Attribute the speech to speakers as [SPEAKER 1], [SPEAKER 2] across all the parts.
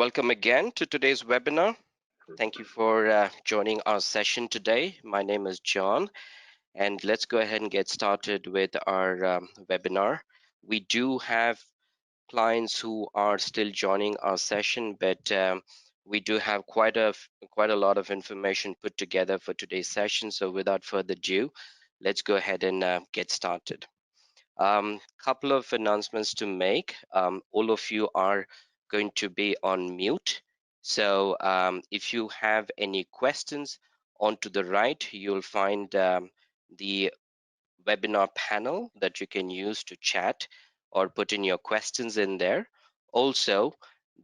[SPEAKER 1] Welcome again to today's webinar. Thank you for joining our session today. My name is John, and let's go ahead and get started with our webinar. We do have clients who are still joining our session, but we do have quite a lot of information put together for today's session. So without further ado, let's go ahead and get started. Couple of announcements to make. All of you are going to be on mute. So if you have any questions, on to the right, you'll find the webinar panel that you can use to chat or put in your questions in there. Also,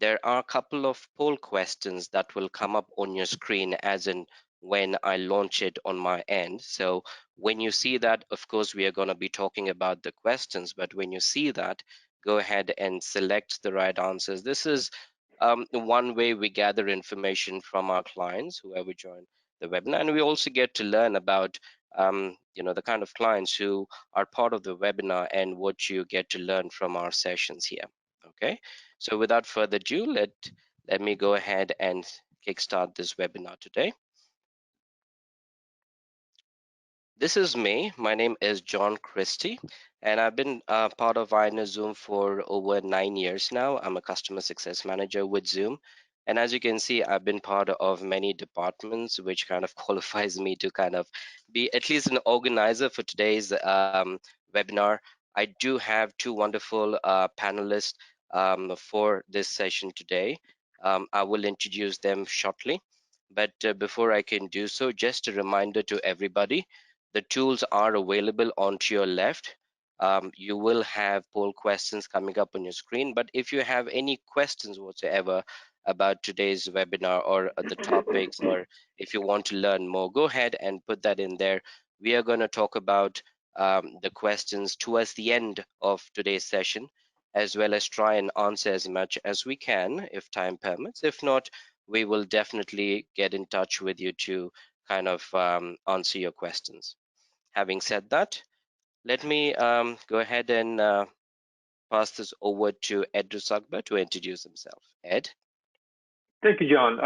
[SPEAKER 1] there are a couple of poll questions that will come up on your screen as in when I launch it on my end. So when you see that, of course, we are going to be talking about the questions, but when you see that, go ahead and select the right answers. This is one way we gather information from our clients, whoever join the webinar, and we also get to learn about the kind of clients who are part of the webinar and what you get to learn from our sessions here. Okay, so without further ado, let me go ahead and kickstart this webinar today. This is me. My name is John Christie, and I've been part of INSZoom for over 9 years now. I'm a customer success manager with Zoom. And as you can see, I've been part of many departments, which kind of qualifies me to kind of be at least an organizer for today's webinar. I do have two wonderful panelists for this session today. I will introduce them shortly. But before I can do so, just a reminder to everybody, the tools are available onto your left. You will have poll questions coming up on your screen, but if you have any questions whatsoever about today's webinar or the topics, or if you want to learn more, go ahead and put that in there. We are going to talk about the questions towards the end of today's session, as well as try and answer as much as we can if time permits. If not, we will definitely get in touch with you to kind of answer your questions. Having said that, let me go ahead and pass this over to Ed Rusagba to introduce himself. Ed?
[SPEAKER 2] Thank you, John.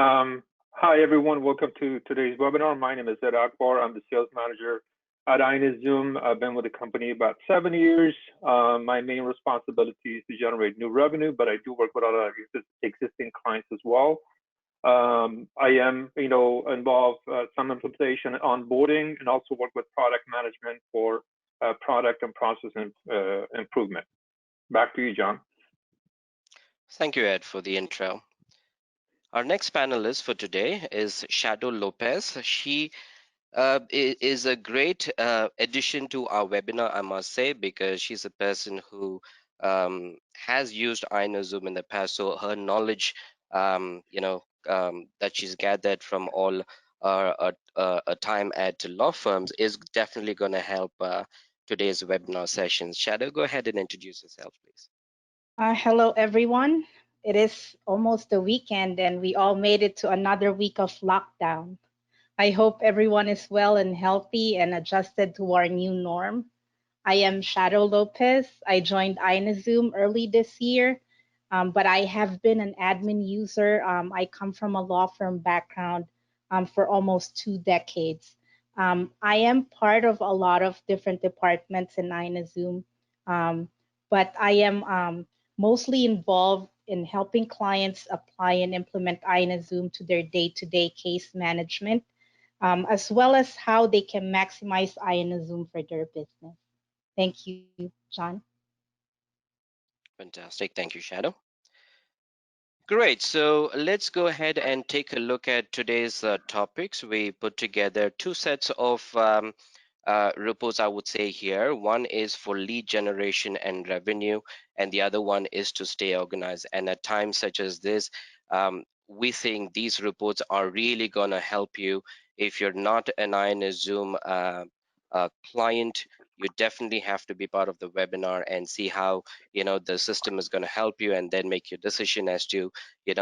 [SPEAKER 2] Hi, everyone. Welcome to today's webinar. My name is Ed Akbar. I'm the sales manager at INSZoom. I've been with the company about 7 years. My main responsibility is to generate new revenue, but I do work with other existing clients as well. I am, involved some implementation and onboarding, and also work with product management for product and process improvement. Back to you, John.
[SPEAKER 1] Thank you, Ed, for the intro. Our next panelist for today is Shadow Lopez. She is a great addition to our webinar, I must say, because she's a person who has used INSZoom in the past, so her knowledge, that she's gathered from all a time at law firms is definitely going to help today's webinar sessions. Shadow, go ahead and introduce yourself, please.
[SPEAKER 3] Hello, everyone. It is almost the weekend, and we all made it to another week of lockdown. I hope everyone is well and healthy and adjusted to our new norm. I am Shadow Lopez. I joined INSZoom early this year, but I have been an admin user. I come from a law firm background for almost 2 decades. I am part of a lot of different departments in INSZoom, but I am mostly involved in helping clients apply and implement INSZoom to their day-to-day case management, as well as how they can maximize INSZoom for their business. Thank you, John.
[SPEAKER 1] Fantastic. Thank you, Shadow. Great. So let's go ahead and take a look at today's topics. We put together two sets of reports, I would say here. One is for lead generation and revenue, and the other one is to stay organized. And at times such as this, we think these reports are really going to help you. If you're not an INSZoom client, you definitely have to be part of the webinar and see how the system is going to help you, and then make your decision as to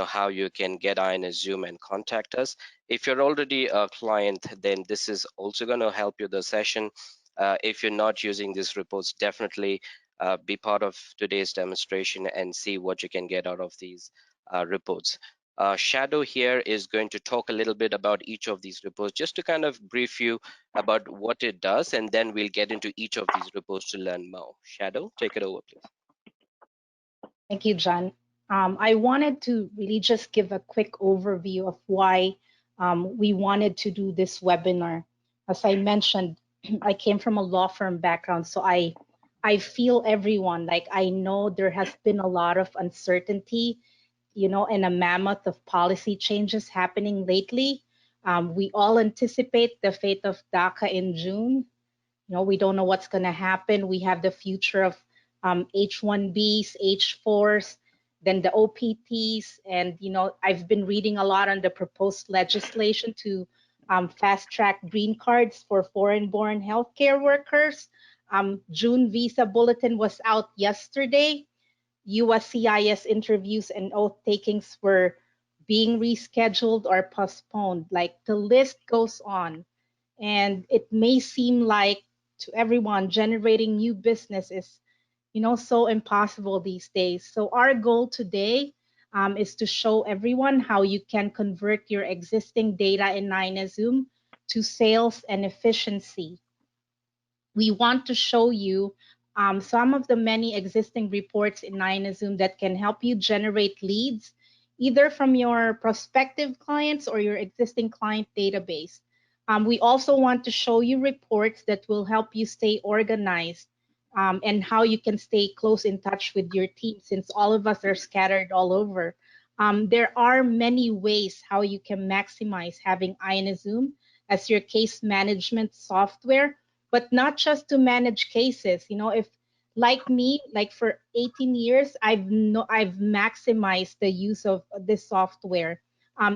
[SPEAKER 1] how you can get INSZoom and contact us. If you're already a client, then this is also going to help you the session. If you're not using these reports, definitely be part of today's demonstration and see what you can get out of these reports. Shadow here is going to talk a little bit about each of these reports, just to kind of brief you about what it does, and then we'll get into each of these reports to learn more. Shadow, take it over, please.
[SPEAKER 3] Thank you, John. I wanted to really just give a quick overview of why we wanted to do this webinar. As I mentioned, I came from a law firm background, so I feel everyone. Like, I know there has been a lot of uncertainty, and a mammoth of policy changes happening lately. We all anticipate the fate of DACA in June. We don't know what's going to happen. We have the future of H-1Bs, H-4s, then the OPTs. And, I've been reading a lot on the proposed legislation to fast track green cards for foreign-born healthcare workers. June visa bulletin was out yesterday. USCIS interviews and oath takings were being rescheduled or postponed. Like, the list goes on. And it may seem like to everyone generating new business is, so impossible these days. So our goal today is to show everyone how you can convert your existing data in INSZoom to sales and efficiency. We want to show you some of the many existing reports in INSZoom that can help you generate leads, either from your prospective clients or your existing client database. We also want to show you reports that will help you stay organized and how you can stay close in touch with your team, since all of us are scattered all over. There are many ways how you can maximize having INSZoom as your case management software, but not just to manage cases. If, like me, like for 18 years, I've maximized the use of this software.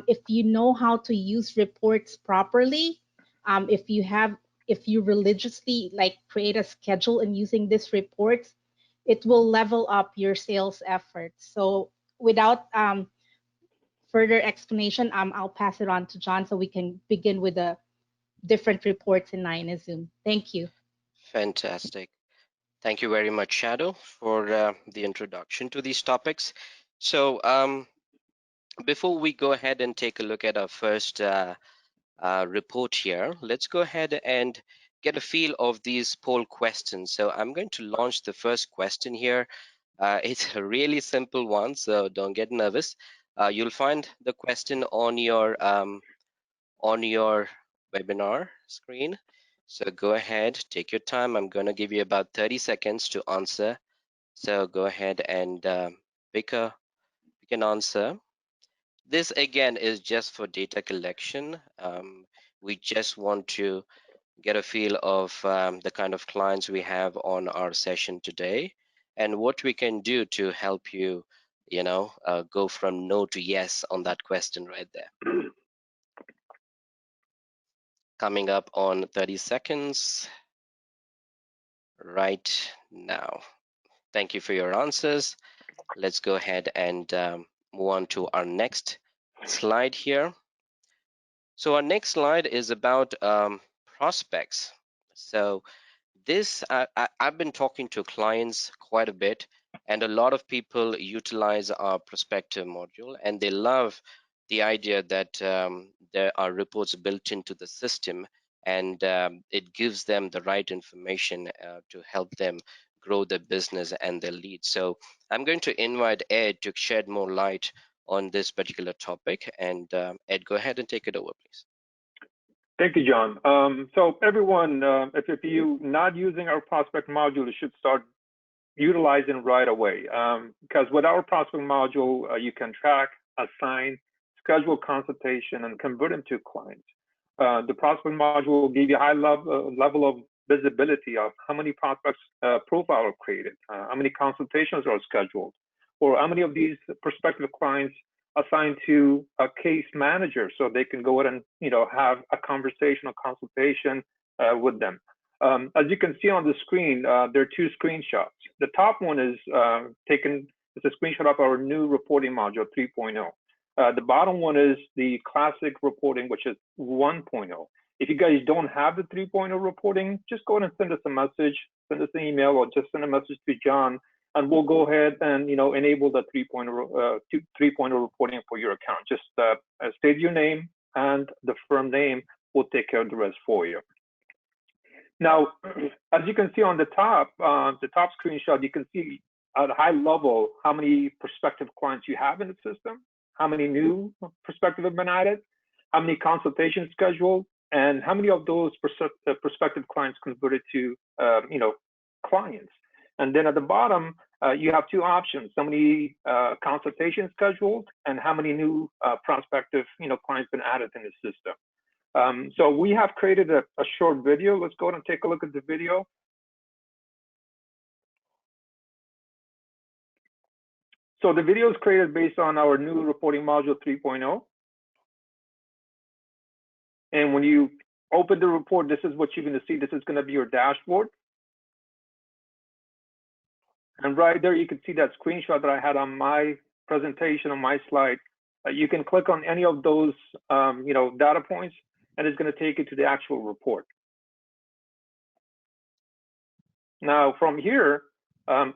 [SPEAKER 3] If you know how to use reports properly, if you religiously like create a schedule and using these reports, it will level up your sales efforts. So without further explanation, I'll pass it on to John so we can begin with the different reports in INSZoom. Thank you.
[SPEAKER 1] Fantastic. Thank you very much, Shadow, for the introduction to these topics. So before we go ahead and take a look at our first report here, let's go ahead and get a feel of these poll questions. So I'm going to launch the first question here. It's a really simple one, so don't get nervous. You'll find the question on your webinar screen. So go ahead, take your time. I'm going to give you about 30 seconds to answer. So go ahead and pick an answer. This again is just for data collection. We just want to get a feel of the kind of clients we have on our session today and what we can do to help you, go from no to yes on that question right there. Coming up on 30 seconds right now. Thank you for your answers. Let's go ahead and move on to our next slide here. So our next slide is about prospects. So this, I've been talking to clients quite a bit, and a lot of people utilize our prospective module, and they love the idea that there are reports built into the system, and it gives them the right information to help them grow their business and their leads. So I'm going to invite Ed to shed more light on this particular topic. And Ed, go ahead and take it over, please.
[SPEAKER 2] Thank you, John. So everyone, if you're not using our prospect module, you should start utilizing right away. Because with our prospect module, you can track, assign, schedule consultation, and convert them to clients. The prospect module will give you a high level of visibility of how many prospects profile are created, how many consultations are scheduled, or how many of these prospective clients assigned to a case manager so they can go ahead and have a conversation or consultation with them. As you can see on the screen, there are two screenshots. The top one is it's a screenshot of our new reporting module 3.0. The bottom one is the classic reporting, which is 1.0. If you guys don't have the 3.0 reporting, just go ahead and send us a message, send us an email, or just send a message to John, and we'll go ahead and enable the 3.0 reporting for your account. Just state your name and the firm name. We'll take care of the rest for you. Now, as you can see on the top screenshot, you can see at a high level how many prospective clients you have in the system, how many new prospective have been added, how many consultations scheduled, and how many of those prospective clients converted to clients. And then at the bottom, you have two options: how many consultations scheduled, and how many new prospective clients been added in the system. So we have created a short video. Let's go ahead and take a look at the video. So the video is created based on our new reporting module 3.0. And when you open the report, this is what you're going to see. This is going to be your dashboard. And right there, you can see that screenshot that I had on my presentation, on my slide. You can click on any of those data points, and it's going to take you to the actual report. Now, from here,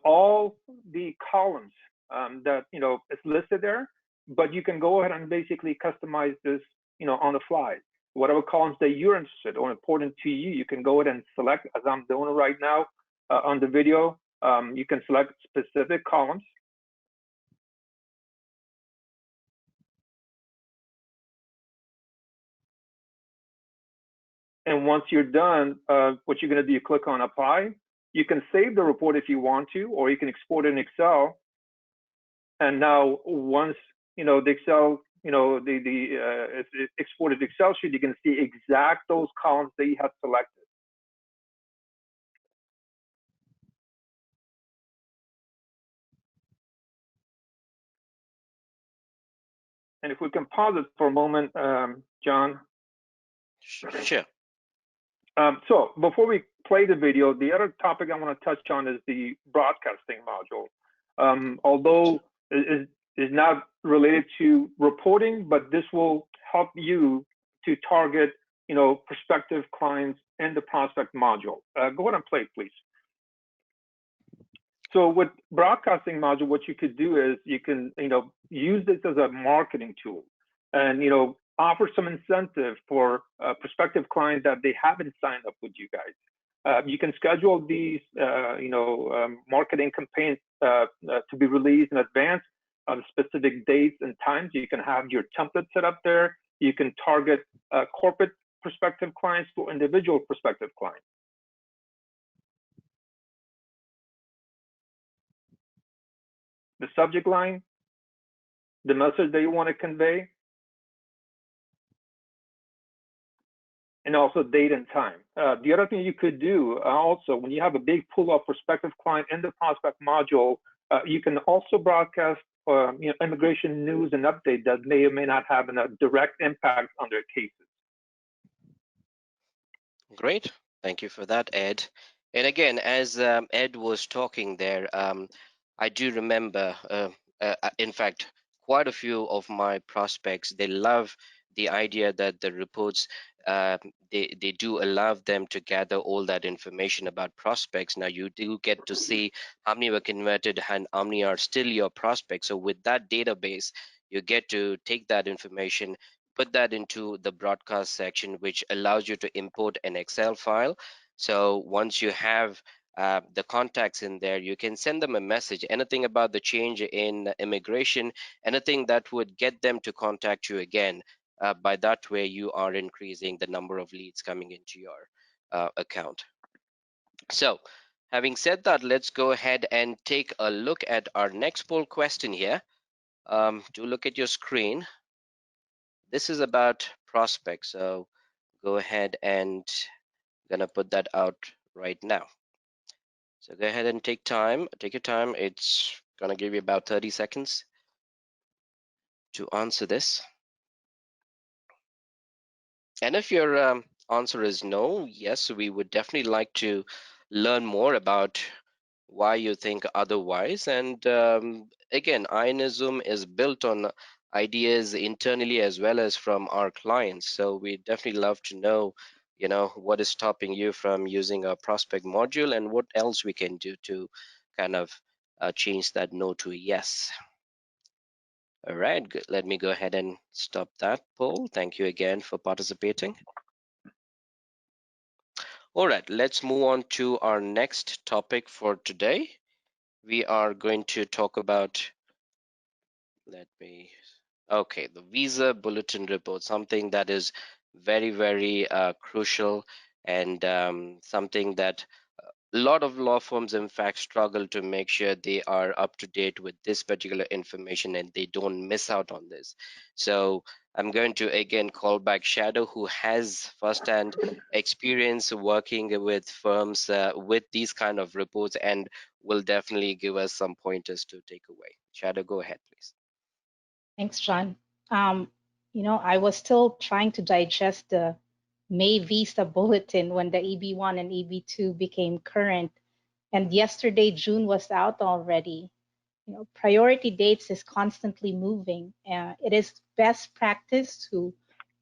[SPEAKER 2] all the columns that is listed there, but you can go ahead and basically customize this on the fly. Whatever columns that you're interested or important to you, you can go ahead and select, as I'm doing right now on the video. You can select specific columns. And once you're done, what you're going to do, you click on Apply. You can save the report if you want to, or you can export it in Excel. And now, once the Excel, it's exported Excel sheet, you can see exact those columns that you have selected. And if we can pause it for a moment, John.
[SPEAKER 1] Sure.
[SPEAKER 2] So before we play the video, the other topic I want to touch on is the broadcasting module. Although it is not related to reporting, but this will help you to target, prospective clients in the prospect module. Go ahead and play, please. So with broadcasting module, what you could do is you can, use this as a marketing tool, and offer some incentive for prospective clients that they haven't signed up with you guys. You can schedule these, marketing campaigns to be released in advance on specific dates and times. You can have your template set up there. You can target corporate prospective clients to individual prospective clients. The subject line, the message that you want to convey, and also date and time. The other thing you could do also, when you have a big pool of prospective client in the prospect module, you can also broadcast immigration news and update that may or may not have a direct impact on their cases.
[SPEAKER 1] Great. Thank you for that, Ed. And again, as Ed was talking there, I do remember, in fact, quite a few of my prospects, they love the idea that the reports, they do allow them to gather all that information about prospects. Now you do get to see how many were converted and how many are still your prospects. So with that database, you get to take that information, put that into the broadcast section, which allows you to import an Excel file. So once you have the contacts in there, you can send them a message, anything about the change in immigration, anything that would get them to contact you again. By that way, you are increasing the number of leads coming into your account. So having said that, let's go ahead and take a look at our next poll question here. To look at your screen, this is about prospects. So go ahead and I'm gonna put that out right now. So go ahead and take your time. It's gonna give you about 30 seconds to answer this. And if your answer is no, yes, we would definitely like to learn more about why you think otherwise. And again, INSZoom is built on ideas internally as well as from our clients. So we definitely love to know, what is stopping you from using our prospect module and what else we can do to kind of change that no to yes. All right, good. Let me go ahead and stop that poll. Thank you again for participating. All right, let's move on to our next topic for today. We are going to talk about, okay, the visa bulletin report, something that is very, very crucial, and something that a lot of law firms in fact struggle to make sure they are up to date with this particular information and they don't miss out on this. So I'm going to again call back Shadow, who has firsthand experience working with firms with these kind of reports, and will definitely give us some pointers to take away. Shadow, go ahead, please.
[SPEAKER 3] Thanks, John. Um, I was still trying to digest the May Visa Bulletin when the EB1 and EB2 became current, and yesterday June was out already. Priority dates is constantly moving. It is best practice to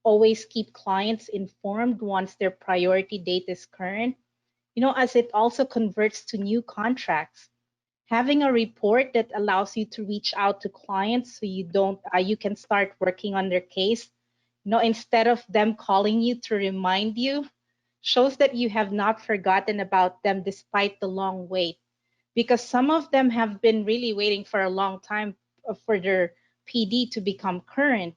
[SPEAKER 3] always keep clients informed once their priority date is current, as it also converts to new contracts. Having a report that allows you to reach out to clients so you can start working on their case, instead of them calling you to remind you, shows that you have not forgotten about them despite the long wait, because some of them have been really waiting for a long time for their PD to become current.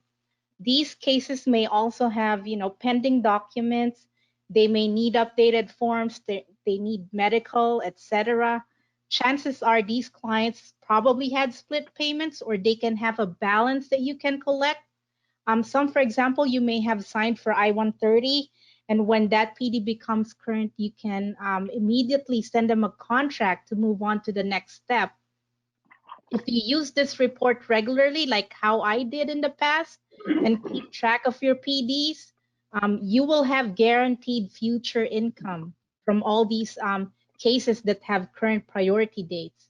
[SPEAKER 3] These cases may also have, pending documents. They may need updated forms. They need medical, etc. Chances are these clients probably had split payments, or they can have a balance that you can collect. Some, for example, you may have signed for I-130, and when that PD becomes current, you can immediately send them a contract to move on to the next step. If you use this report regularly, like how I did in the past, and keep track of your PDs, you will have guaranteed future income from all these cases that have current priority dates.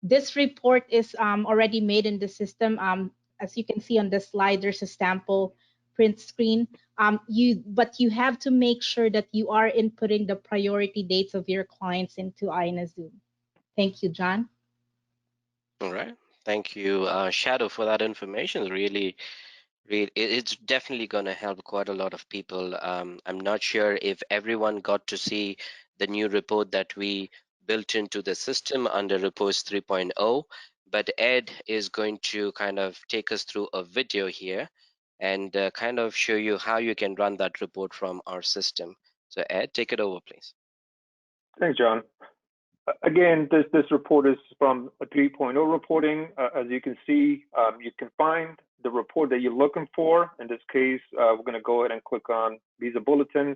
[SPEAKER 3] This report is already made in the system. As you can see on the slide, there's a sample print screen. But you have to make sure that you are inputting the priority dates of your clients into INSZoom. Thank you, John.
[SPEAKER 1] All right. Thank you, Shadow, for that information. It's definitely going to help quite a lot of people. I'm not sure if everyone got to see the new report that we built into the system under Reports 3.0, but Ed is going to kind of take us through a video here and kind of show you how you can run that report from our system. So Ed, take it over, please.
[SPEAKER 2] Thanks, John. Again, this report is from a 3.0 reporting. As you can see, you can find the report that you're looking for. In this case, we're going to go ahead and click on Visa Bulletin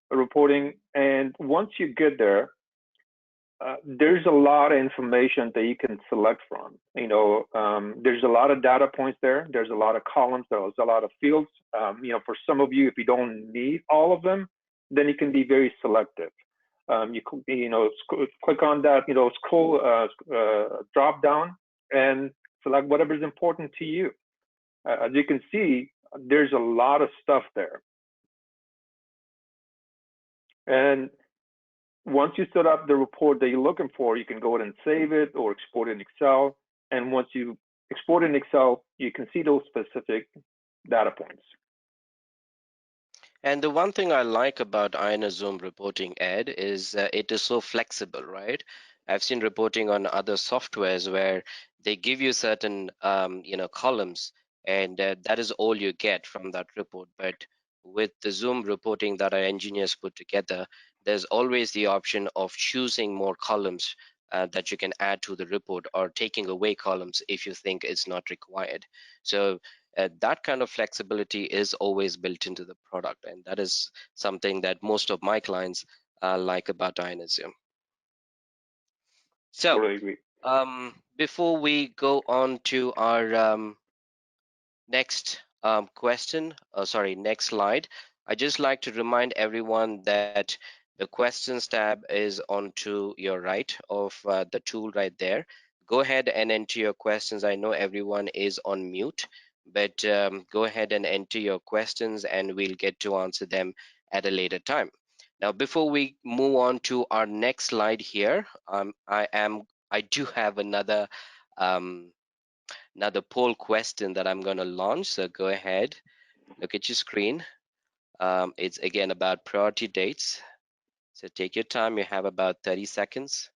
[SPEAKER 2] reporting. And once you get there, there's a lot of information that you can select from. There's a lot of data points there. There's a lot of columns. There's a lot of fields. For some of you, if you don't need all of them, then you can be very selective. You click on that, scroll, drop down, and select whatever is important to you. As you can see, there's a lot of stuff there. And once you set up the report that you're looking for, you can go ahead and save it or export it in Excel. And once you export it in Excel, you can see those specific data points.
[SPEAKER 1] And the one thing I like about INSZoom reporting, Ed, is it is so flexible, right? I've seen reporting on other softwares where they give you certain, columns, and that is all you get from that report. But with the Zoom reporting that our engineers put together, there's always the option of choosing more columns that you can add to the report, or taking away columns if you think it's not required. So that kind of flexibility is always built into the product, and that is something that most of my clients like about INSZoom. So
[SPEAKER 2] Totally agree.
[SPEAKER 1] before we go on to our next next slide, I just like to remind everyone that the questions tab is on to your right of the tool right there. Go ahead and enter your questions. I know everyone is on mute, but go ahead and enter your questions and we'll get to answer them at a later time. Now, before we move on to our next slide here, I am I do have another poll question that I'm going to launch. So go ahead, look at your screen. It's again about priority dates. So take your time. You have about 30 seconds.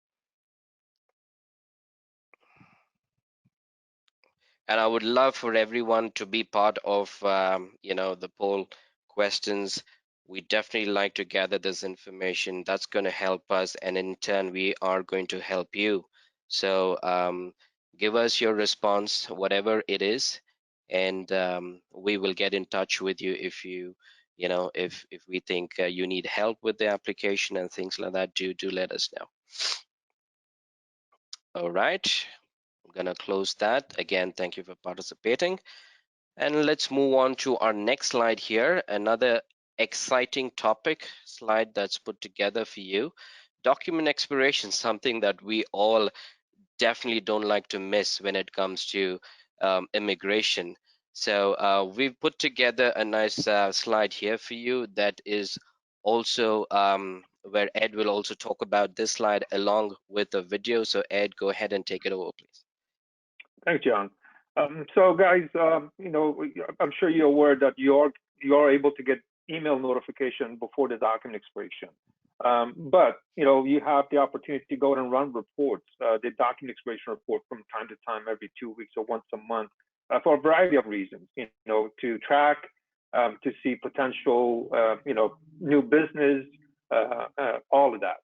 [SPEAKER 1] And I would love for everyone to be part of, the poll questions. We definitely like to gather this information. That's going to help us, and in turn, we are going to help you. So give us your response, whatever it is, and we will get in touch with you if if we think you need help with the application and things like that. Do let us know. All right, I'm gonna close that. Again, thank you for participating. And let's move on to our next slide here. Another exciting topic slide that's put together for you. Document expiration, something that we all definitely don't like to miss when it comes to immigration. So we've put together a nice slide here for you that is also where Ed will also talk about this slide along with the video. So Ed, go ahead and take it over, please.
[SPEAKER 2] Thanks, John. So guys, I'm sure you're aware that you're able to get email notification before the document expiration. But you have the opportunity to go and run reports, the document expiration report from time to time, every 2 weeks or once a month, for a variety of reasons. To track, to see potential, new business, all of that.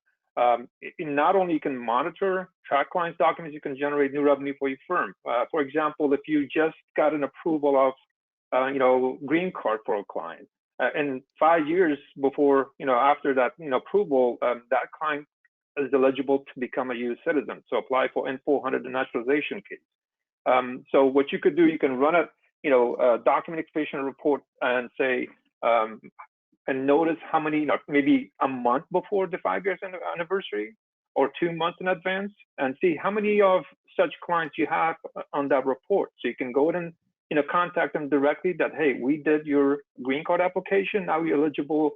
[SPEAKER 2] Not only you can monitor, track clients' documents, you can generate new revenue for your firm. For example, if you just got an approval of, green card for a client, and 5 years before, after that, approval, that client is eligible to become a U.S. citizen. So apply for N-400, the naturalization case. So what you could do, you can run a document expiration report and say, and notice how many, maybe a month before the 5 years anniversary or 2 months in advance, and see how many of such clients you have on that report. So you can go ahead and contact them directly that, hey, we did your green card application. Now you're eligible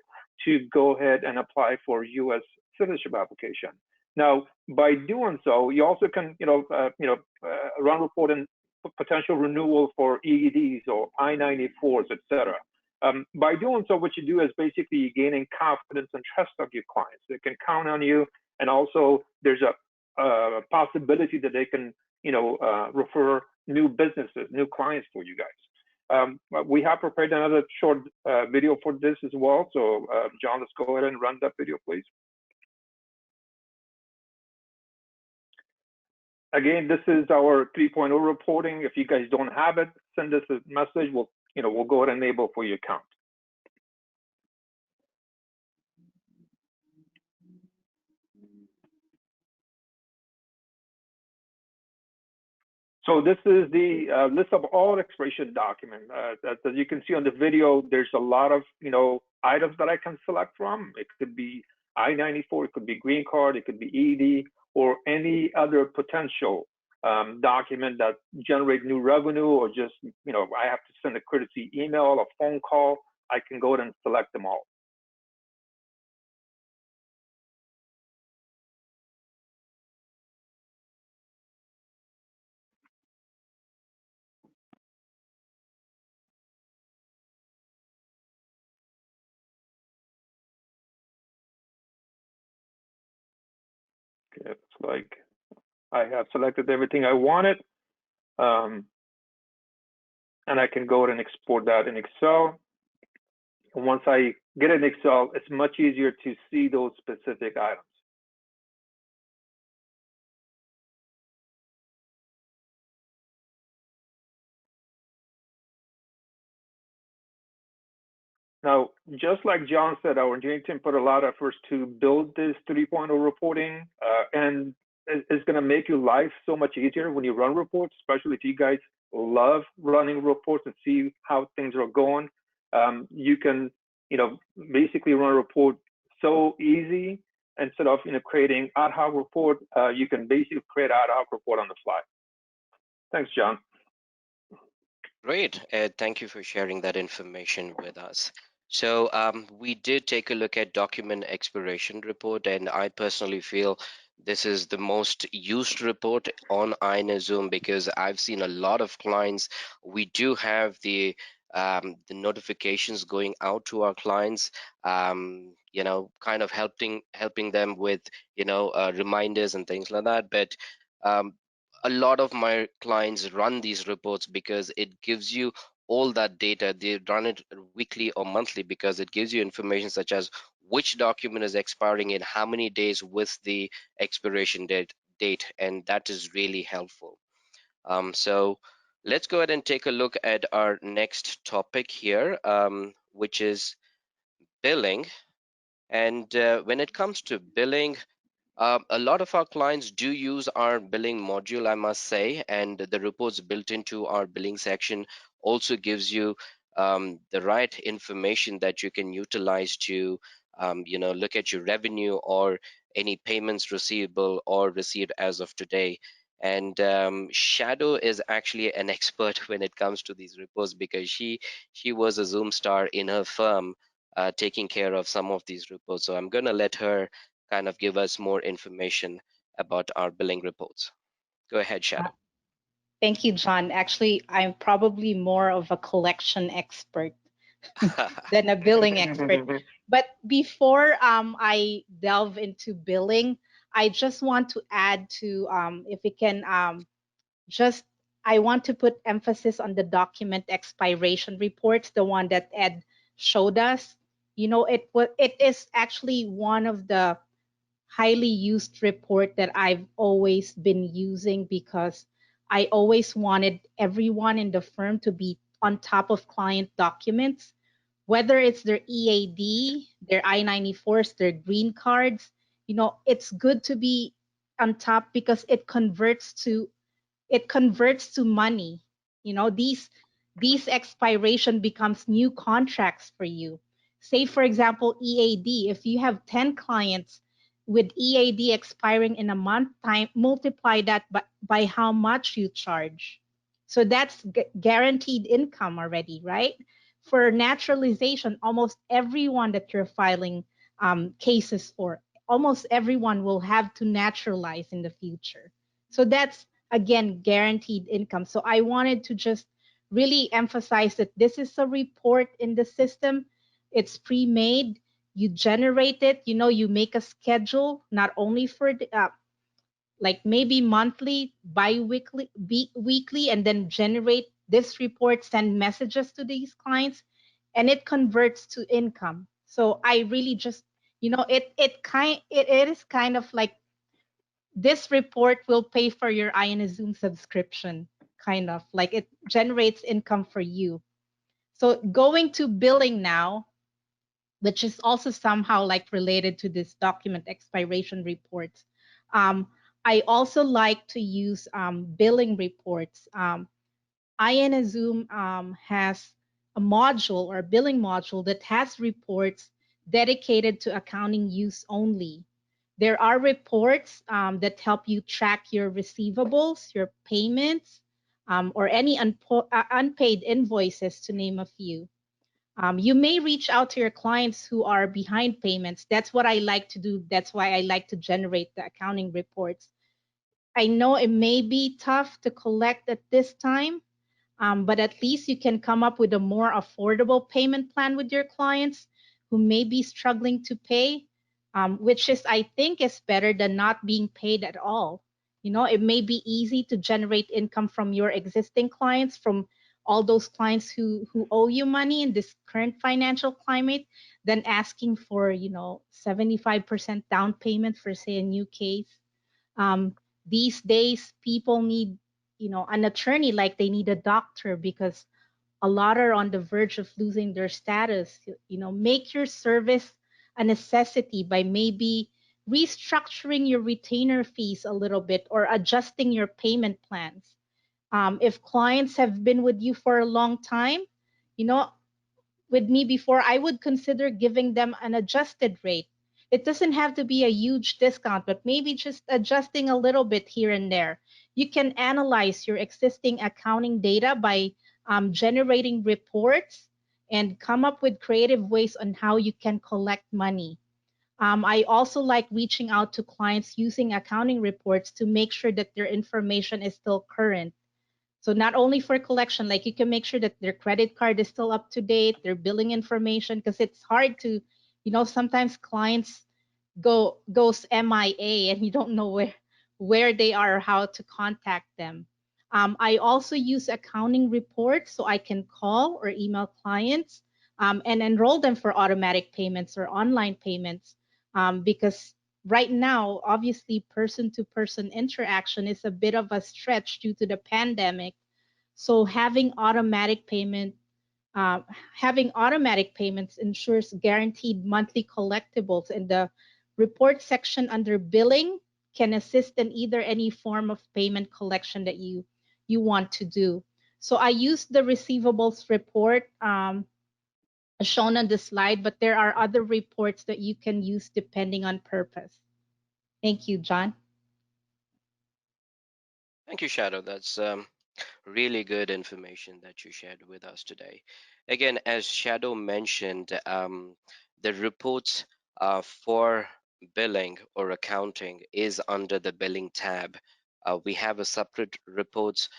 [SPEAKER 2] to go ahead and apply for U.S. citizenship application. Now, by doing so, you also can, run report and potential renewal for EEDs or I-94s, et cetera. By doing so, what you do is basically gaining confidence and trust of your clients. They can count on you, and also there's a possibility that they can, refer new businesses, new clients for you guys. We have prepared another short video for this as well. So, John, let's go ahead and run that video, please. Again, this is our 3.0 reporting. If you guys don't have it, send us a message. We'll go ahead and enable for your account. So this is the list of all expiration documents. As you can see on the video, there's a lot of items that I can select from. It could be I-94, it could be green card, it could be ED, or any other potential document that generate new revenue, or just I have to send a courtesy email, a phone call. I can go ahead and select them all. Okay, it's like I have selected everything I wanted, and I can go ahead and export that in Excel. And once I get in Excel, it's much easier to see those specific items. Now, just like John said, our engineering team put a lot of efforts to build this 3.0 reporting, and it's going to make your life so much easier when you run reports, especially if you guys love running reports and see how things are going. You can, basically run a report so easy. Instead of creating ad hoc report, you can basically create ad hoc report on the fly. Thanks, John.
[SPEAKER 1] Great, Ed. Thank you for sharing that information with us. So we did take a look at document expiration report, and I personally feel This is the most used report on INSZoom because I've seen a lot of clients. We do have the notifications going out to our clients, kind of helping them with reminders and things like that. But um, a lot of my clients run these reports because it gives you all that data. They run it weekly or monthly because it gives you information such as which document is expiring in how many days with the expiration date, and that is really helpful. So let's go ahead and take a look at our next topic here, which is billing. And when it comes to billing, a lot of our clients do use our billing module, I must say, and the reports built into our billing section also gives you the right information that you can utilize to, look at your revenue or any payments receivable or received as of today. And Shadow is actually an expert when it comes to these reports because she was a Zoom star in her firm, taking care of some of these reports. So I'm going to let her kind of give us more information about our billing reports. Go ahead,
[SPEAKER 3] Uh,
[SPEAKER 1] Shadow.
[SPEAKER 3] Thank you, John. Actually, I'm probably more of a collection expert than a billing expert. But before I delve into billing, I just want to add to, if we can, just I want to put emphasis on the document expiration reports, the one that Ed showed us. It is actually one of the highly used report that I've always been using because I always wanted everyone in the firm to be on top of client documents, whether it's their EAD, their I-94s, their green cards. It's good to be on top because it converts to money. These expiration becomes new contracts for you. Say for example EAD, if you have 10 clients with EAD expiring in a month time, multiply that by how much you charge. So that's guaranteed income already, right? For naturalization, almost everyone that you're filing cases for, almost everyone will have to naturalize in the future. So that's again guaranteed income. So I wanted to just really emphasize that this is a report in the system. It's pre-made. You generate it. You make a schedule not only for like maybe monthly, bi-weekly, weekly, and then generate this report, send messages to these clients, and it converts to income. So I really just, it is kind of like this report will pay for your INSZoom subscription, kind of like it generates income for you. So going to billing now, which is also somehow like related to this document expiration reports. Um, I also like to use billing reports. INSZoom has a module or a billing module that has reports dedicated to accounting use only. There are reports that help you track your receivables, your payments, or any unpaid invoices, to name a few. You may reach out to your clients who are behind payments. That's what I like to do. That's why I like to generate the accounting reports. I know it may be tough to collect at this time, but at least you can come up with a more affordable payment plan with your clients who may be struggling to pay, which is, I think, is better than not being paid at all. It may be easy to generate income from your existing clients, from all those clients who owe you money in this current financial climate, than asking for 75% down payment for, say, a new case. um, these days people need an attorney like they need a doctor because a lot are on the verge of losing their status. Make your service a necessity by maybe restructuring your retainer fees a little bit or adjusting your payment plans. If clients have been with you for a long time, you know with me before, I would consider giving them an adjusted rate. It doesn't have to be a huge discount, but maybe just adjusting a little bit here and there. You can analyze your existing accounting data by generating reports and come up with creative ways on how you can collect money. I also like reaching out to clients using accounting reports to make sure that their information is still current. So not only for collection, like you can make sure that their credit card is still up to date, their billing information, because it's hard to, sometimes clients goes MIA and you don't know where they are or how to contact them. I also use accounting reports so I can call or email clients and enroll them for automatic payments or online payments because right now, obviously, person-to-person interaction is a bit of a stretch due to the pandemic. So uh, having automatic payments ensures guaranteed monthly collectibles, and the report section under billing can assist in either any form of payment collection that you want to do. So I use the receivables report shown on the slide, but there are other reports that you can use depending on purpose. Thank you, John.
[SPEAKER 1] Thank you, Shadow. That's really good information that you shared with us today. Again, as Shadow mentioned, the reports for billing or accounting is under the billing tab. We have a separate reports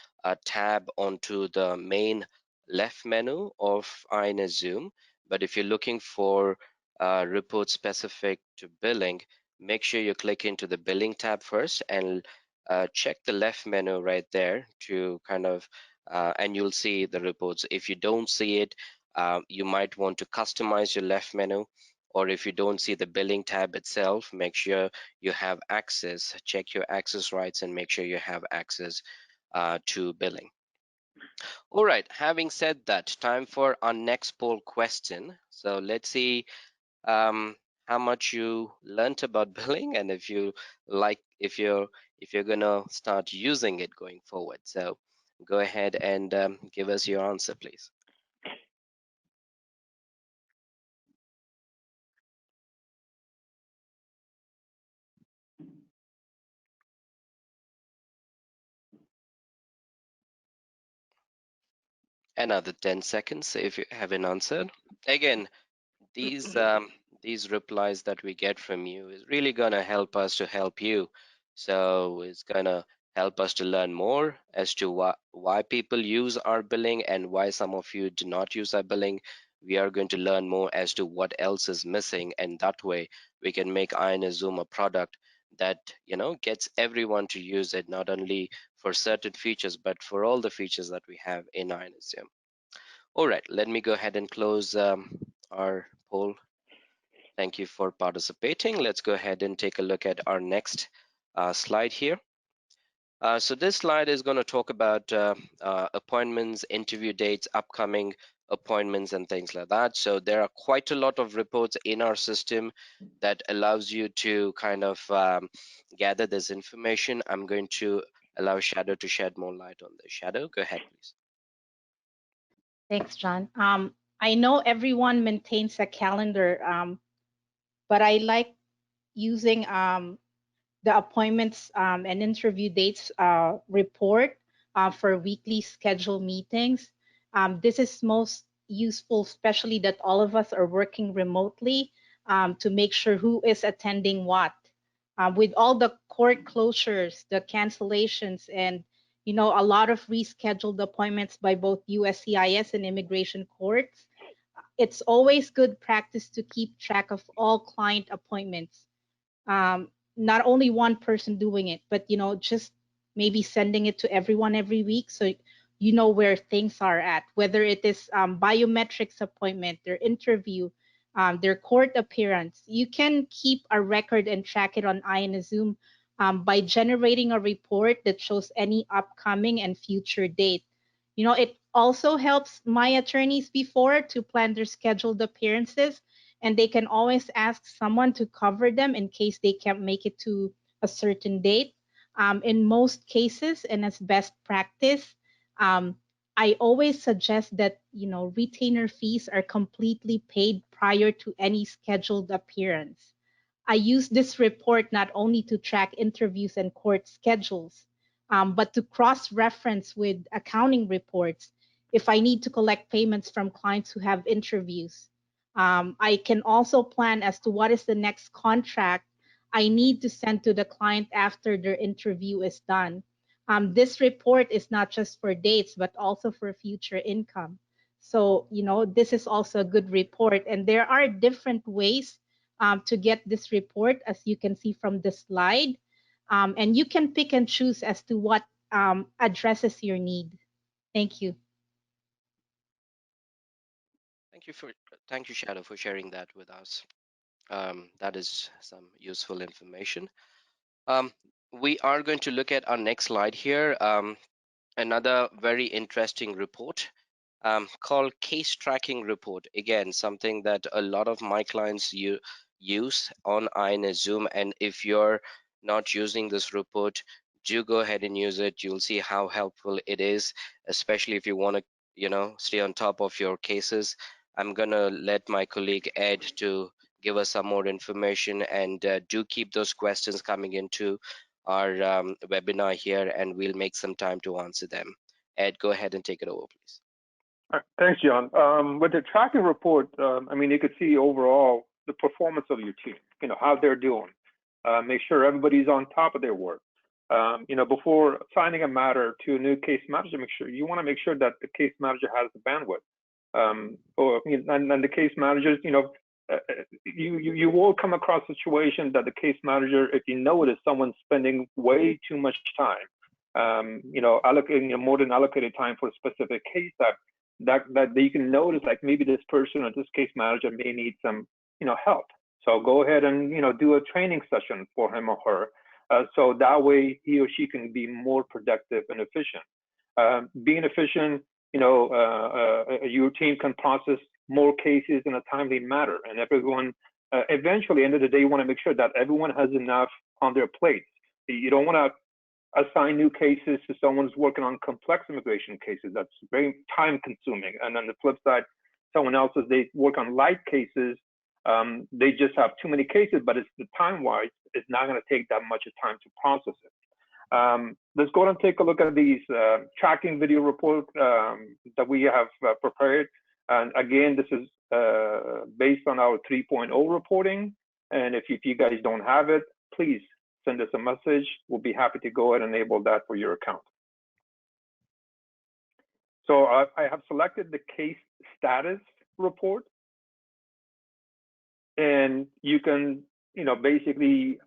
[SPEAKER 1] tab onto the main left menu of INSZoom. But if you're looking for reports specific to billing, make sure you click into the billing tab first and check the left menu right there to kind of and you'll see the reports. If you don't see it, you might want to customize your left menu, or if you don't see the billing tab itself, make sure you have access, check your access rights and make sure you have access to billing. All right, having said that, time for our next poll question. So let's see um, how much you learned about billing and if you like if you're gonna start using it going forward. So go ahead and give us your answer, please. Another 10 seconds if you haven't answered. Again, these these replies that we get from you is really gonna help us to help you. So it's gonna help us to learn more as to why people use our billing and why some of you do not use our billing. We are going to learn more as to what else is missing, and that way we can make INSZoom a product that gets everyone to use it, not only for certain features but for all the features that we have in INSZoom. All right, let me go ahead and close our poll. Thank you for participating. Let's go ahead and take a look at our next slide here. So this slide is going to talk about appointments, interview dates, upcoming appointments, and things like that. So there are quite a lot of reports in our system that allows you to kind of gather this information. I'm going to allow Shadow to shed more light on this. Shadow, go ahead, please.
[SPEAKER 3] Thanks, John. I know everyone maintains a calendar, but I like using the appointments and interview dates report for weekly scheduled meetings. This is most useful, especially that all of us are working remotely to make sure who is attending what. With all the court closures, the cancellations, and a lot of rescheduled appointments by both USCIS and immigration courts, it's always good practice to keep track of all client appointments. Not only one person doing it, but just maybe sending it to everyone every week so you know where things are at, whether it is biometrics appointment, their interview, their court appearance. You can keep a record and track it on INSZoom by generating a report that shows any upcoming and future date. It also helps my attorneys before to plan their scheduled appearances, and they can always ask someone to cover them in case they can't make it to a certain date. In most cases, and as best practice, um, I always suggest that retainer fees are completely paid prior to any scheduled appearance. I use this report not only to track interviews and court schedules, but to cross-reference with accounting reports if I need to collect payments from clients who have interviews. I can also plan as to what is the next contract I need to send to the client after their interview is done. This report is not just for dates, but also for future income. So, this is also a good report. And there are different ways to get this report, as you can see from the slide. And you can pick and choose as to what addresses your need. Thank you.
[SPEAKER 1] Thank you, Shadow, for sharing that with us. That is some useful information. Um, we are going to look at our next slide here. Another very interesting report called case tracking report. Again, something that a lot of my clients use on INSZoom. And if you're not using this report, do go ahead and use it. You'll see how helpful it is, especially if you want to, stay on top of your cases. I'm gonna let my colleague Ed to give us some more information, and do keep those questions coming into our webinar here, and we'll make some time to answer them. Ed, go ahead and take it over, please.
[SPEAKER 2] Thanks, John. With the tracking report, I mean, you could see overall the performance of your team, how they're doing. Make sure everybody's on top of their work. Before assigning a matter to a new case manager, you want to make sure that the case manager has the bandwidth. And the case managers, you will come across a situation that the case manager, if you notice someone's spending way too much time, allocating more than allocated time for a specific case that you can notice, like maybe this person or this case manager may need some, help. So go ahead and, do a training session for him or her. So that way he or she can be more productive and efficient. Being efficient, your team can process more cases in a timely manner, and everyone, eventually, end of the day, you want to make sure that everyone has enough on their plates. You don't want to assign new cases to someone who's working on complex immigration cases. That's very time consuming. And on the flip side, someone else, as they work on light cases, they just have too many cases, but it's the time wise, it's not going to take that much time to process it. Let's go ahead and take a look at these tracking video report that we have prepared. And again, this is based on our 3.0 reporting. And if you guys don't have it, please send us a message. We'll be happy to go ahead and enable that for your account. So I have selected the case status report. And you can, basically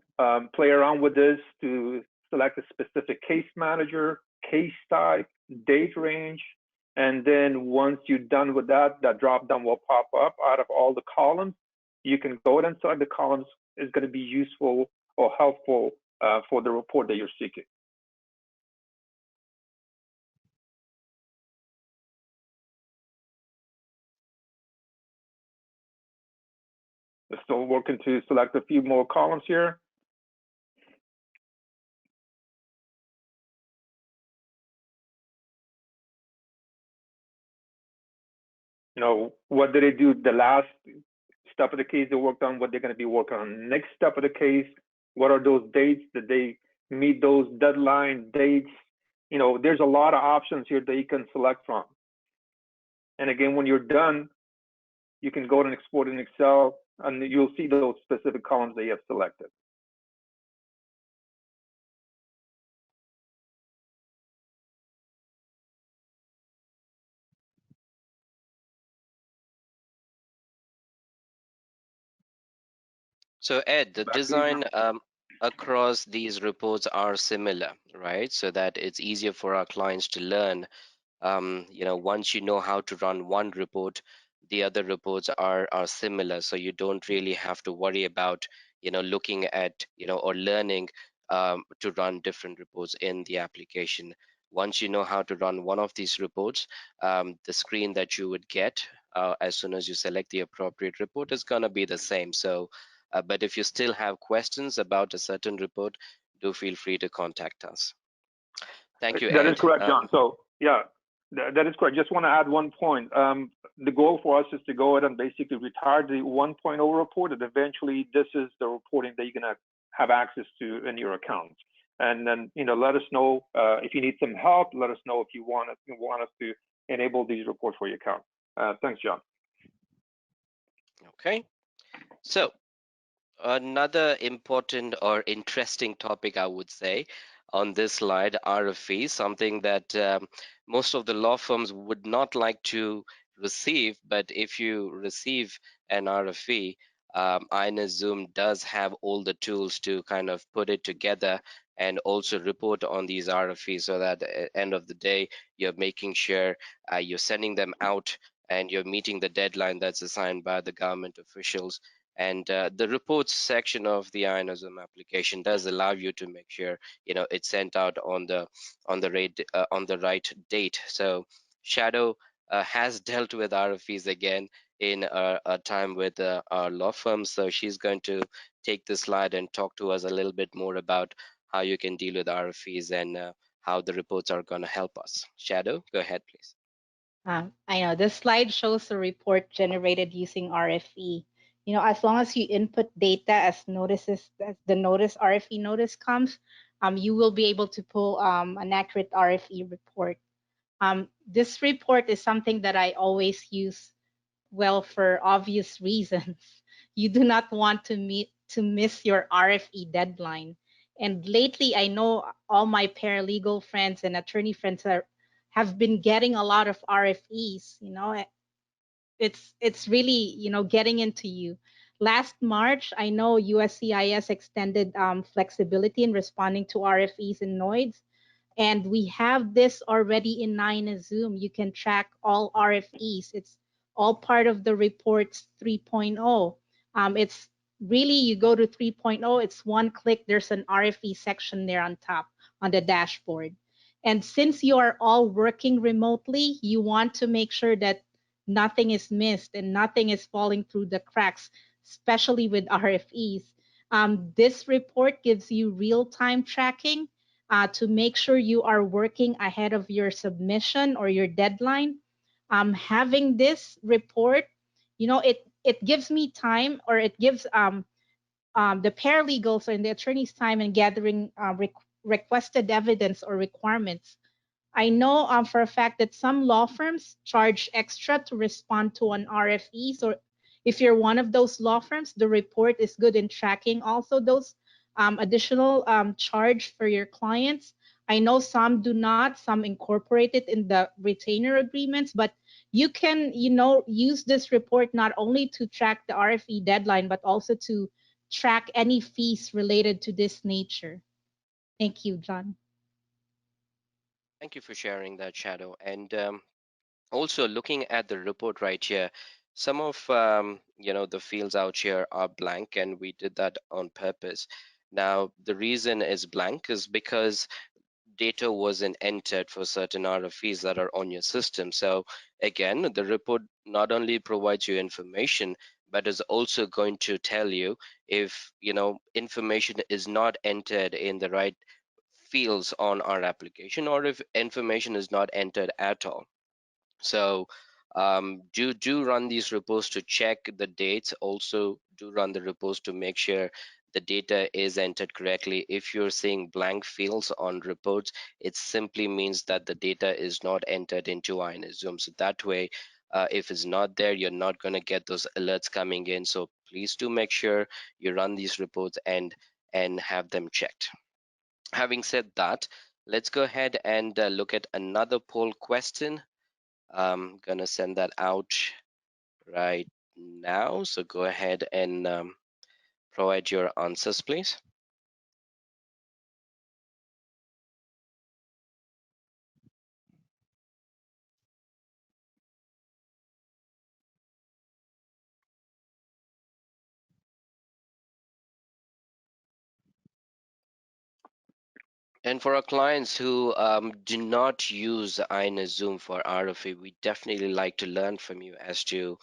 [SPEAKER 2] play around with this to select a specific case manager, case type, date range. And then once you're done with that, that drop down will pop up out of all the columns. You can go ahead and select the columns is going to be useful or helpful for the report that you're seeking. We're still working to select a few more columns here. What did they do the last step of the case they worked on, what they're going to be working on next step of the case, what are those dates, did they meet those deadline dates? There's a lot of options here that you can select from. And again, when you're done, you can go and export in Excel, and you'll see those specific columns that you have selected.
[SPEAKER 1] So Ed, the design across these reports are similar, right? So that it's easier for our clients to learn. Once you know how to run one report, the other reports are similar. So you don't really have to worry about, looking at, or learning to run different reports in the application. Once you know how to run one of these reports, the screen that you would get as soon as you select the appropriate report is going to be the same. So but if you still have questions about a certain report, do feel free to contact us. Thank you, Ed.
[SPEAKER 2] That is correct, John. So yeah, that is correct. Just want to add one point. The goal for us is to go ahead and basically retire the 1.0 report, and eventually this is the reporting that you're going to have access to in your account. And then, let us know if you need some help. Let us know if you want us to enable these reports for your account. Thanks, John.
[SPEAKER 1] Okay, so another important or interesting topic, I would say, on this slide, RFE, something that most of the law firms would not like to receive, but if you receive an RFE, INSZoom does have all the tools to kind of put it together and also report on these RFEs so that at the end of the day, you're making sure you're sending them out and you're meeting the deadline that's assigned by the government officials. And the reports section of the INSZoom application does allow you to make sure it's sent out on the right date. So Shadow has dealt with RFEs again in a time with our law firm, so she's going to take this slide and talk to us a little bit more about how you can deal with RFEs and how the reports are going to help us. Shadow, go ahead, please.
[SPEAKER 3] I know this slide shows a report generated using RFE. As long as you input data as the notice RFE notice comes, you will be able to pull an accurate RFE report. This report is something that I always use, well, for obvious reasons. You do not want to miss your RFE deadline. And lately, I know all my paralegal friends and attorney friends have been getting a lot of RFEs. It's really getting into you. Last March, I know USCIS extended flexibility in responding to RFEs and NOIDs, and we have this already in INSZoom. You can track all RFEs. It's all part of the reports 3.0. It's really, you go to 3.0, it's one click, there's an RFE section there on top on the dashboard. And since you are all working remotely, you want to make sure that nothing is missed and nothing is falling through the cracks, especially with RFEs. This report gives you real-time tracking to make sure you are working ahead of your submission or your deadline. Having this report, it gives me time, or it gives the paralegals and the attorneys time in gathering requested evidence or requirements. I know for a fact that some law firms charge extra to respond to an RFE. So if you're one of those law firms, the report is good in tracking also those additional charge for your clients. I know some do not, some incorporate it in the retainer agreements, but you can, use this report not only to track the RFE deadline, but also to track any fees related to this nature. Thank you, John.
[SPEAKER 1] Thank you for sharing that, Shadow. And also looking at the report right here, some of the fields out here are blank, and we did that on purpose. Now the reason is blank is because data wasn't entered for certain RFEs that are on your system. So again, the report not only provides you information, but is also going to tell you if information is not entered in the right fields on our application, or if information is not entered at all. So do run these reports to check the dates. Also do run the reports to make sure the data is entered correctly. If you're seeing blank fields on reports, it simply means that the data is not entered into INSZoom. So that way, if it's not there, you're not going to get those alerts coming in. So please do make sure you run these reports and have them checked. Having said that, let's go ahead and look at another poll question. I'm gonna send that out right now. So go ahead and provide your answers, please. And for our clients who do not use INSZoom for RFE, we definitely like to learn from you as to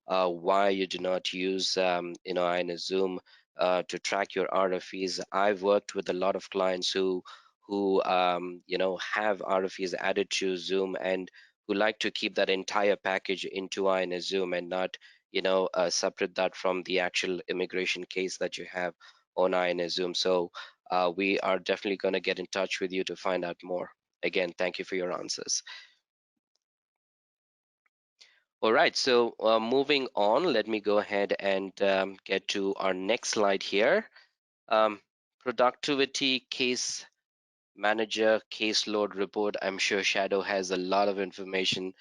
[SPEAKER 1] why you do not use INSZoom to track your RFEs. I've worked with a lot of clients who have RFEs added to Zoom and who like to keep that entire package into INSZoom and not separate that from the actual immigration case that you have on INSZoom. So we are definitely going to get in touch with you to find out more. Again, thank you for your answers. All right, so moving on, let me go ahead and get to our next slide here. Productivity case manager caseload report. I'm sure Shadow has a lot of information,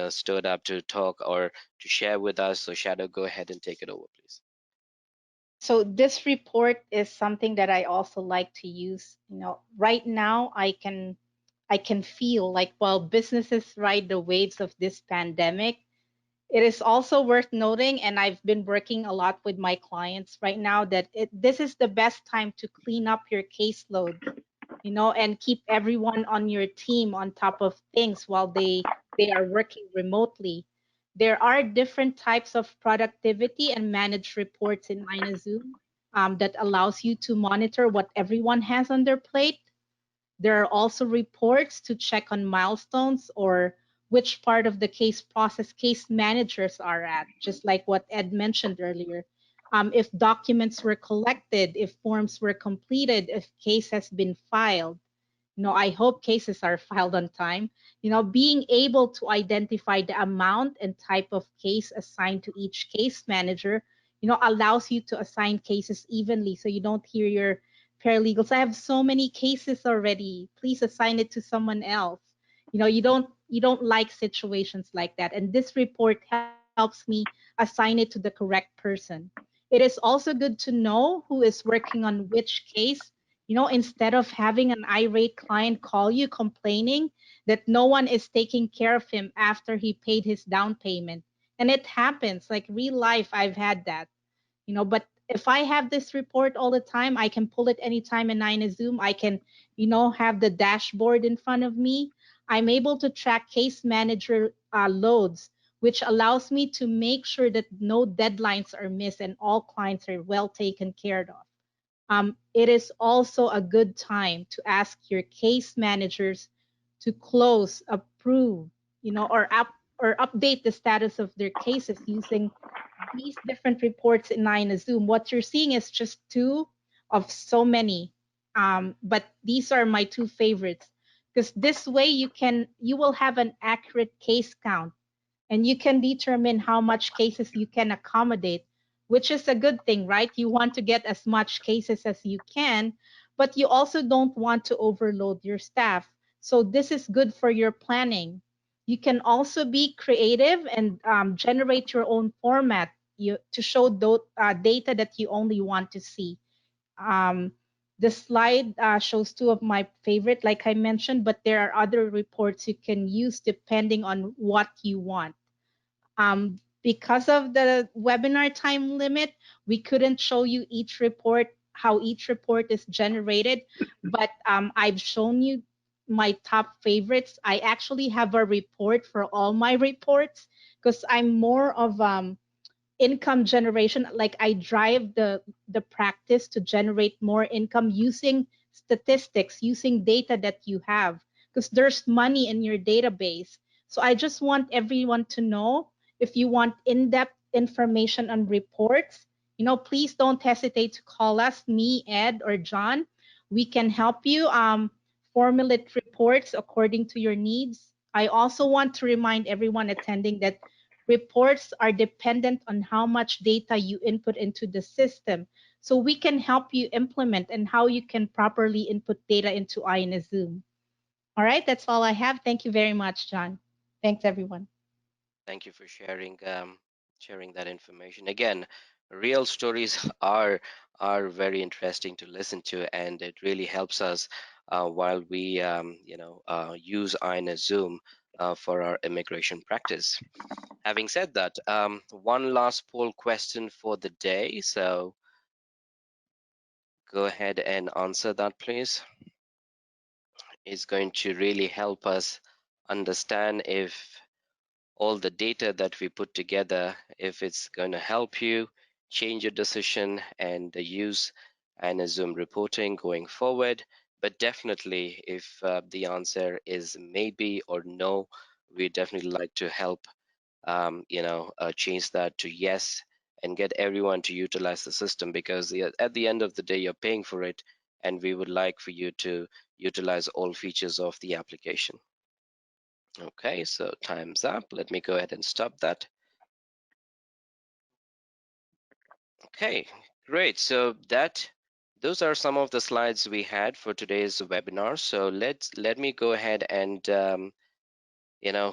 [SPEAKER 1] stored up to talk or to share with us. So Shadow, go ahead and take it over, please.
[SPEAKER 3] So this report is something that I also like to use. Right now I can feel like while businesses ride the waves of this pandemic, it is also worth noting, and I've been working a lot with my clients right now, that this is the best time to clean up your caseload, and keep everyone on your team on top of things while they are working remotely. There are different types of productivity and managed reports in INSZoom that allows you to monitor what everyone has on their plate. There are also reports to check on milestones or which part of the case process case managers are at, just like what Ed mentioned earlier. If documents were collected, if forms were completed, if case has been filed. I hope cases are filed on time. Being able to identify the amount and type of case assigned to each case manager, allows you to assign cases evenly so you don't hear your paralegals, I have so many cases already. Please assign it to someone else. You don't like situations like that. And this report helps me assign it to the correct person. It is also good to know who is working on which case, instead of having an irate client call you complaining that no one is taking care of him after he paid his down payment. And it happens, like real life, I've had that. But if I have this report all the time, I can pull it anytime in INSZoom. I can, have the dashboard in front of me. I'm able to track case manager loads, which allows me to make sure that no deadlines are missed and all clients are well taken care of. It is also a good time to ask your case managers to close, approve, or update the status of their cases using these different reports in INSZoom. What you're seeing is just two of so many, but these are my two favorites because this way you will have an accurate case count and you can determine how much cases you can accommodate, which is a good thing, right? You want to get as much cases as you can, but you also don't want to overload your staff. So this is good for your planning. You can also be creative and generate your own format to show data that you only want to see. Um, the slide shows two of my favorite, like I mentioned, but there are other reports you can use depending on what you want. Because of the webinar time limit, we couldn't show you each report, how each report is generated, but I've shown you my top favorites. I actually have a report for all my reports because I'm more of income generation. Like I drive the practice to generate more income using statistics, using data that you have, because there's money in your database. So I just want everyone to know, if you want in-depth information on reports, please don't hesitate to call us, me, Ed, or John. We can help you formulate reports according to your needs. I also want to remind everyone attending that reports are dependent on how much data you input into the system. So we can help you implement and how you can properly input data into INSZoom. All right, that's all I have. Thank you very much, John. Thanks, everyone.
[SPEAKER 1] Thank you for sharing that information. Again, real stories are very interesting to listen to, and it really helps us while we use INSZoom for our immigration practice. Having said that, one last poll question for the day. So go ahead and answer that, please. It's going to really help us understand if all the data that we put together, if it's going to help you change your decision and use INSZoom reporting going forward. But definitely, if the answer is maybe or no, we definitely like to help change that to yes and get everyone to utilize the system, because at the end of the day, you're paying for it, and we would like for you to utilize all features of the application. Okay, so time's up. Let me go ahead and stop that. Okay, great. So those are some of the slides we had for today's webinar. So let me go ahead and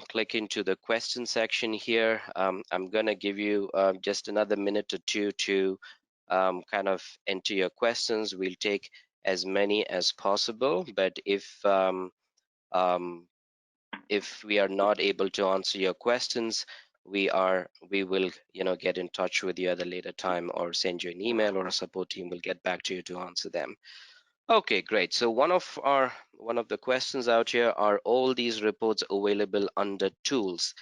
[SPEAKER 1] click into the question section here. I'm gonna give you just another minute or two to kind of enter your questions. We'll take as many as possible, but um, if we are not able to answer your questions, we will get in touch with you at a later time or send you an email, or a support team will get back to you to answer them. Okay, great. So one of the questions out here: are all these reports available under tools?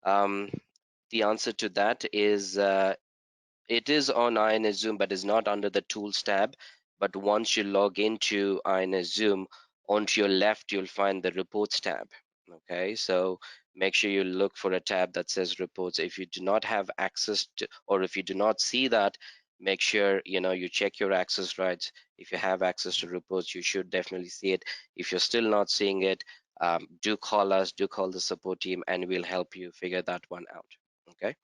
[SPEAKER 1] The answer to that is it is on INSZoom, but is not under the tools tab. But once you log into INSZoom, onto your left, you'll find the reports tab. Okay, so make sure you look for a tab that says reports. If you do not have access to, or if you do not see that, make sure you check your access rights. If you have access to reports, you should definitely see it. If you're still not seeing it, do call us, do call the support team, and we'll help you figure that one out. Okay.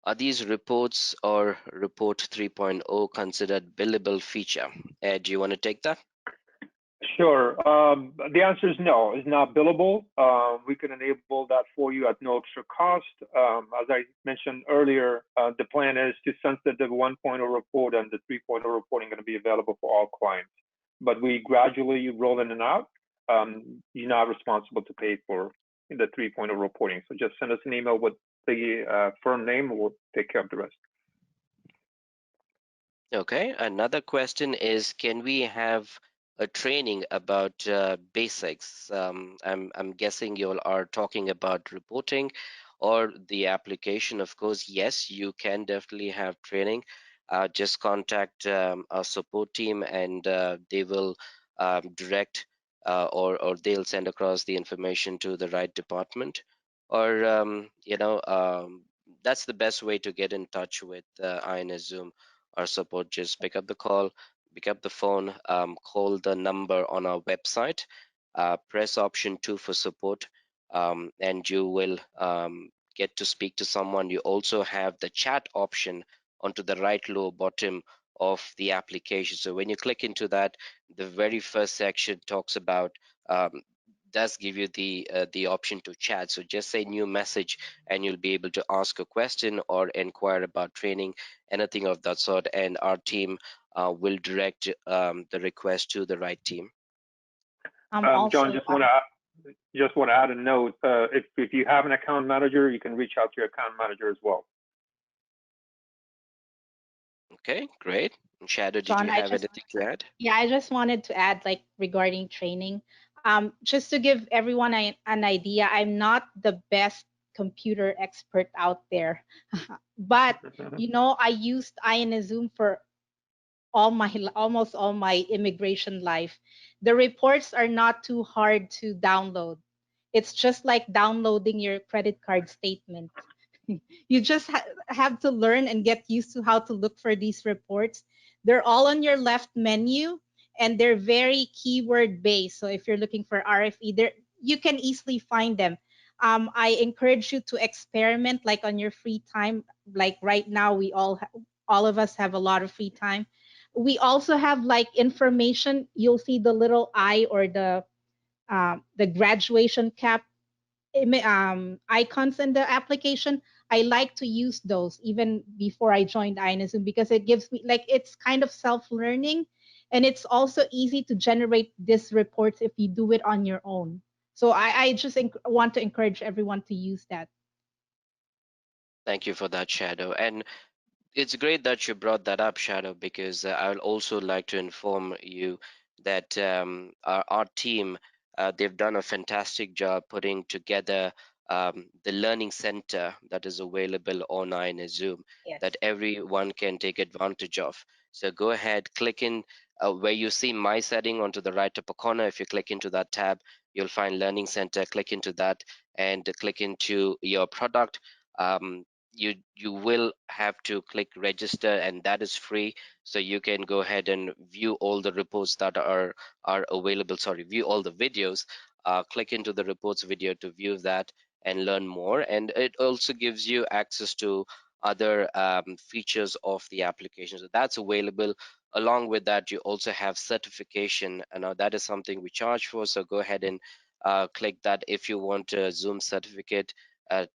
[SPEAKER 1] Are these reports or report 3.0 considered billable feature? Ed, do you want to take that?
[SPEAKER 2] Sure. The answer is no. It's not billable. We can enable that for you at no extra cost. As I mentioned earlier, the plan is to sunset the 1.0 report, and the 3.0 reporting going to be available for all clients. But we gradually roll in and out. You're not responsible to pay for the 3.0 reporting. So just send us an email with the firm name, and we'll take care of the rest.
[SPEAKER 1] Okay, another question is, can we have a training about basics? I'm guessing you all are talking about reporting or the application. Of course, yes, you can definitely have training. Just contact our support team, and they will direct or they'll send across the information to the right department. Or that's the best way to get in touch with INSZoom or support. Just pick up the call, pick up the phone, call the number on our website, press option 2 for support, and you will get to speak to someone. You also have the chat option onto the right lower bottom of the application. So when you click into that, the very first section talks about does give you the option to chat. So just say new message, and you'll be able to ask a question or inquire about training, anything of that sort, and our team will direct the request to the right team.
[SPEAKER 2] John, just want to add a note. If you have an account manager, you can reach out to your account manager as well.
[SPEAKER 1] Okay, great. Shadow,
[SPEAKER 3] John,
[SPEAKER 1] did you have anything to add?
[SPEAKER 3] Yeah, I just wanted to add, like, regarding training, just to give everyone an idea, I'm not the best computer expert out there, but I used INSZoom for almost all my immigration life. The reports are not too hard to download. It's just like downloading your credit card statement. You just have to learn and get used to how to look for these reports. They're all on your left menu, and they're very keyword based. So if you're looking for RFE, there you can easily find them. I encourage you to experiment, like, on your free time. Like right now, all of us have a lot of free time. We also have, like, information. You'll see the little I, or the graduation cap icons in the application. I like to use those even before I joined INSZoom, because it gives me, like, it's kind of self-learning, and it's also easy to generate these reports if you do it on your own. So I just want to encourage everyone to use that.
[SPEAKER 1] Thank you for that, Shadow. And it's great that you brought that up, Shadow, because I would also like to inform you that our team, they've done a fantastic job putting together the learning center that is available on INSZoom,
[SPEAKER 3] Yes.
[SPEAKER 1] that everyone can take advantage of. So go ahead, click in where you see my setting onto the right upper corner. If you click into that tab, you'll find learning center. Click into that and click into your product. You will have to click register, and that is free, so you can go ahead and view all the reports that are available, view all the videos click into the reports video to view that and learn more. And it also gives you access to other features of the application. So that's available. Along with that, you also have certification. And now that is something we charge for. So go ahead and click that if you want a Zoom certificate,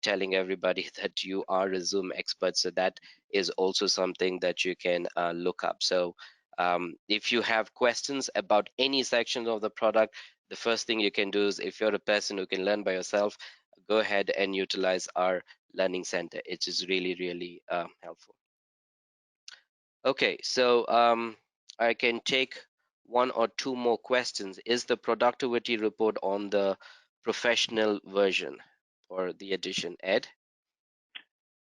[SPEAKER 1] telling everybody that you are a Zoom expert. So that is also something that you can look up. So if you have questions about any section of the product, the first thing you can do is, if you're a person who can learn by yourself, go ahead and utilize our learning center. It is really, really helpful. Okay, so I can take one or two more questions. Is the productivity report on the professional version or the edition, Ed?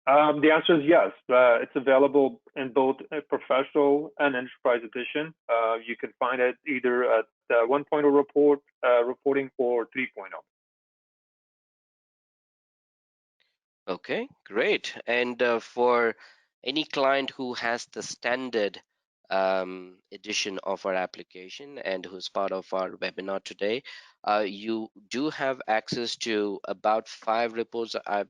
[SPEAKER 2] The answer is yes. It's available in both a professional and enterprise edition. You can find it either at 1.0 report, reporting, or 3.0.
[SPEAKER 1] Okay, great. And for any client who has the standard edition of our application and who's part of our webinar today, you do have access to about 5 reports, I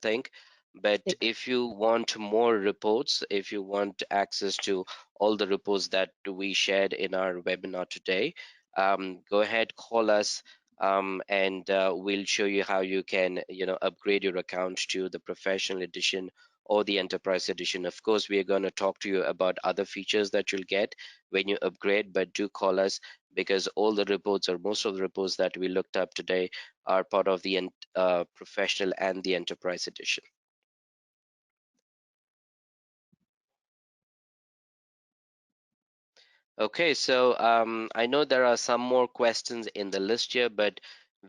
[SPEAKER 1] think. But
[SPEAKER 3] 6.
[SPEAKER 1] if you want more reports, if you want access to all the reports that we shared in our webinar today, go ahead, call us, and we'll show you how you can, upgrade your account to the professional edition or the enterprise edition. Of course, we are going to talk to you about other features that you'll get when you upgrade, but do call us, because all the reports, or most of the reports that we looked up today, are part of the professional and the enterprise edition. Okay, so I know there are some more questions in the list here, but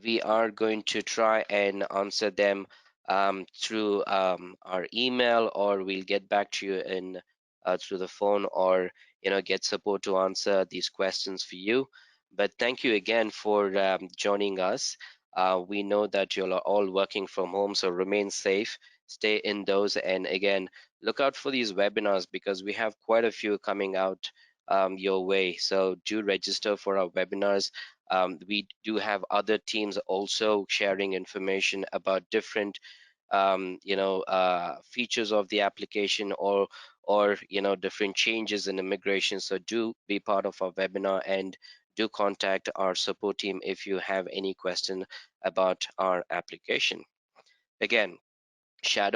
[SPEAKER 1] we are going to try and answer them through our email, or we'll get back to you in through the phone, or get support to answer these questions for you. But thank you again for joining us. We know that you're all working from home, so remain safe, stay indoors, and again, look out for these webinars, because we have quite a few coming out your way. So do register for our webinars. We do have other teams also sharing information about different features of the application, or different changes in immigration. So do be part of our webinar, and do contact our support team if you have any question about our application. Again, Shadow